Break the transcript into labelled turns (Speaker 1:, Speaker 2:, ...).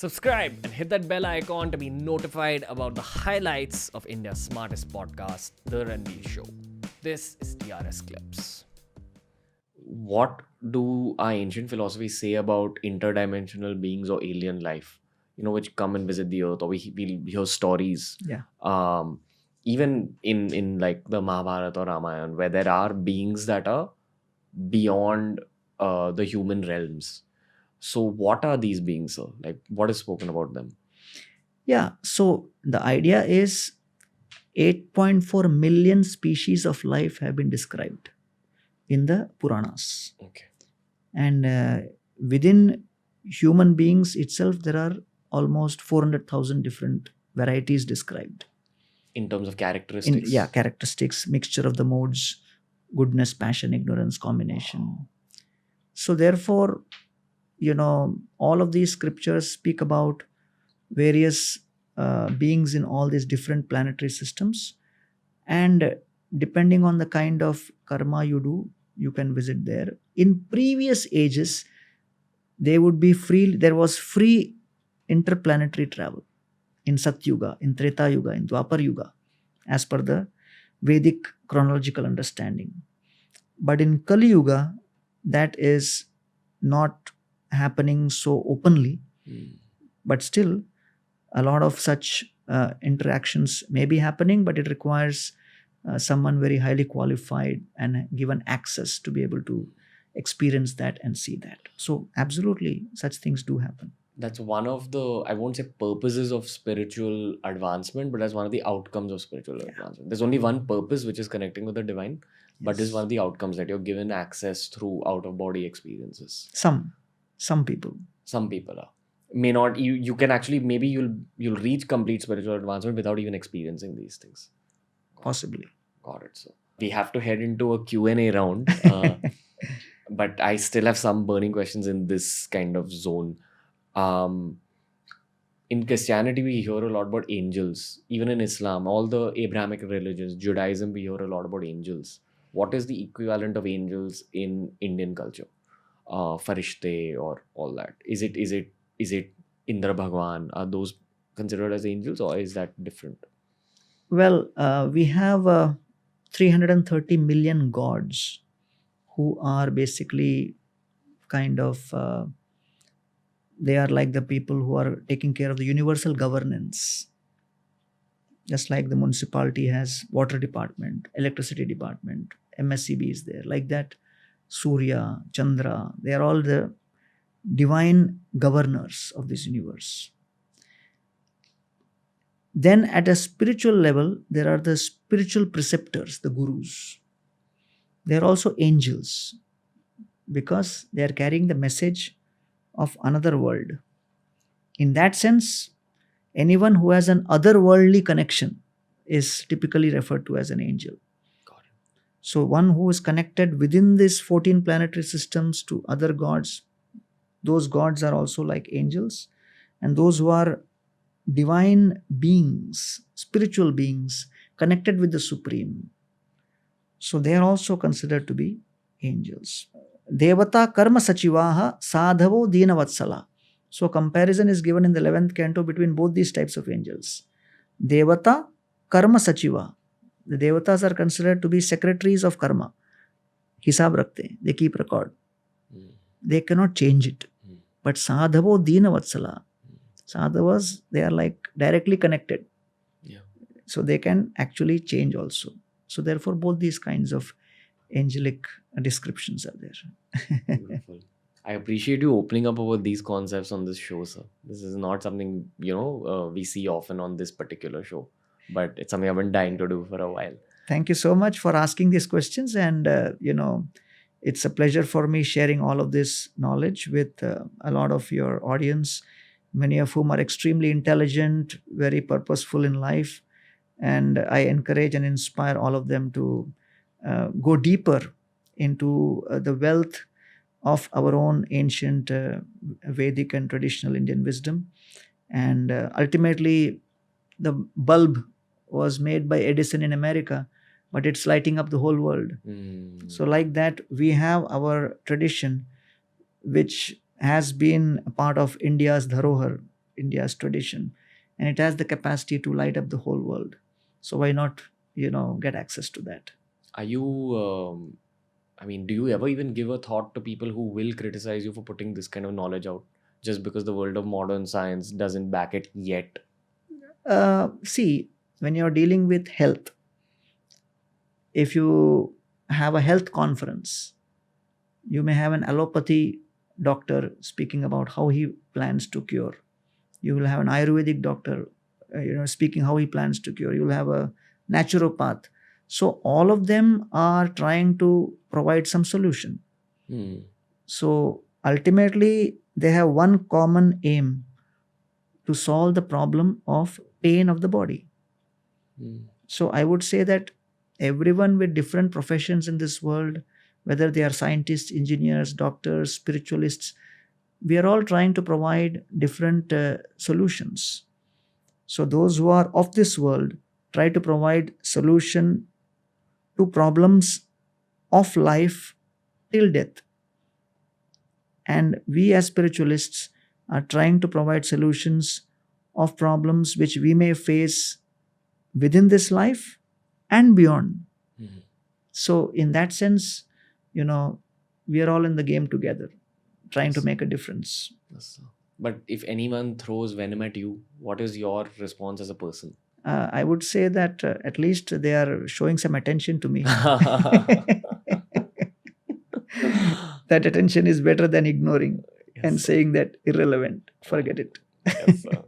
Speaker 1: Subscribe and hit that bell icon to be notified about the highlights of India's smartest podcast, The Ranveer Show. This is TRS Clips. What do our ancient philosophies say about interdimensional beings or alien life? Which come and visit the earth, or we'll hear stories.
Speaker 2: Yeah.
Speaker 1: Even in like the Mahabharata or Ramayana, where there are beings that are beyond the human realms. So what are these beings, sir? Like, what is spoken about them?
Speaker 2: Yeah. So the idea is 8.4 million species of life have been described in the Puranas.
Speaker 1: Okay.
Speaker 2: And within human beings itself, there are almost 400,000 different varieties described.
Speaker 1: In terms of characteristics?
Speaker 2: Characteristics, mixture of the modes, goodness, passion, ignorance, combination. So therefore, all of these scriptures speak about various beings in all these different planetary systems. And depending on the kind of karma you do, you can visit there. In previous ages, there was free interplanetary travel in Satyuga, in Treta Yuga, in Dwapar Yuga, as per the Vedic chronological understanding. But in Kali Yuga, that is not happening so openly. But still, a lot of such interactions may be happening, but it requires someone very highly qualified and given access to be able to experience that and see that. So absolutely, such things do happen.
Speaker 1: That's one of the, I won't say purposes of spiritual advancement, but that's one of the outcomes of spiritual advancement. There's only one purpose, which is connecting with the divine, but it's one of the outcomes that you're given access through out-of-body experiences.
Speaker 2: Some people
Speaker 1: are. May not, you can actually, maybe you'll reach complete spiritual advancement without even experiencing these things.
Speaker 2: Possibly.
Speaker 1: Got it. So we have to head into a Q&A round. But I still have some burning questions in this kind of zone. In Christianity, we hear a lot about angels. Even in Islam, all the Abrahamic religions, Judaism, we hear a lot about angels. What is the equivalent of angels in Indian culture? Farishte or all that. Is it Indra Bhagwan? Are those considered as angels, or is that different?
Speaker 2: Well, we have 330 million gods who are basically kind of they are like the people who are taking care of the universal governance. Just like the municipality has water department, electricity department, MSCB is there. Like that, Surya, Chandra, they are all the divine governors of this universe. Then at a spiritual level, there are the spiritual preceptors, the gurus. They are also angels because they are carrying the message of another world. In that sense, anyone who has an otherworldly connection is typically referred to as an angel.
Speaker 1: Got it.
Speaker 2: So one who is connected within these 14 planetary systems to other gods, those gods are also like angels. And those who are divine beings, spiritual beings, connected with the Supreme, so they are also considered to be angels. Devata karma sachivaha sadhavo dinavatsala. So comparison is given in the 11th canto between both these types of angels. Devata karma sachiva. The devatas are considered to be secretaries of karma. Hisab rakhte, they keep record. They cannot change it. But sadhavo dinavatsala. Sadhavas, they are like directly connected.
Speaker 1: Yeah.
Speaker 2: So they can actually change also. So therefore, both these kinds of angelic descriptions are there.
Speaker 1: Beautiful. I appreciate you opening up about these concepts on this show, sir. This is not something, we see often on this particular show, but it's something I've been dying to do for a while.
Speaker 2: Thank you so much for asking these questions. And, it's a pleasure for me sharing all of this knowledge with a lot of your audience, many of whom are extremely intelligent, very purposeful in life. And I encourage and inspire all of them to go deeper into the wealth of our own ancient Vedic and traditional Indian wisdom. And ultimately, the bulb was made by Edison in America, but it's lighting up the whole world. So like that, we have our tradition, which has been a part of India's dharohar India's tradition, and it has the capacity to light up the whole world. So why not, get access to that?
Speaker 1: Are you, do you ever even give a thought to people who will criticize you for putting this kind of knowledge out just because the world of modern science doesn't back it yet?
Speaker 2: See, when you're dealing with health, if you have a health conference, you may have an allopathy doctor speaking about how he plans to cure. You will have an Ayurvedic doctor, speaking how he plans to cure. You will have a naturopath. So all of them are trying to provide some solution.
Speaker 1: Hmm.
Speaker 2: So ultimately, they have one common aim: to solve the problem of pain of the body.
Speaker 1: Hmm.
Speaker 2: So I would say that everyone with different professions in this world, whether they are scientists, engineers, doctors, spiritualists, we are all trying to provide different solutions. So those who are of this world try to provide solution to problems of life till death. And we as spiritualists are trying to provide solutions of problems which we may face within this life and beyond.
Speaker 1: Mhm.
Speaker 2: So in that sense, we are all in the game together, trying to
Speaker 1: Yes.
Speaker 2: make a difference.
Speaker 1: Yes, sir. But if anyone throws venom at you, what is your response as a person?
Speaker 2: I would say that at least they are showing some attention to me. That attention is better than ignoring and
Speaker 1: Yes, sir.
Speaker 2: saying that irrelevant,
Speaker 1: Oh,
Speaker 2: forget it.
Speaker 1: yes, sir.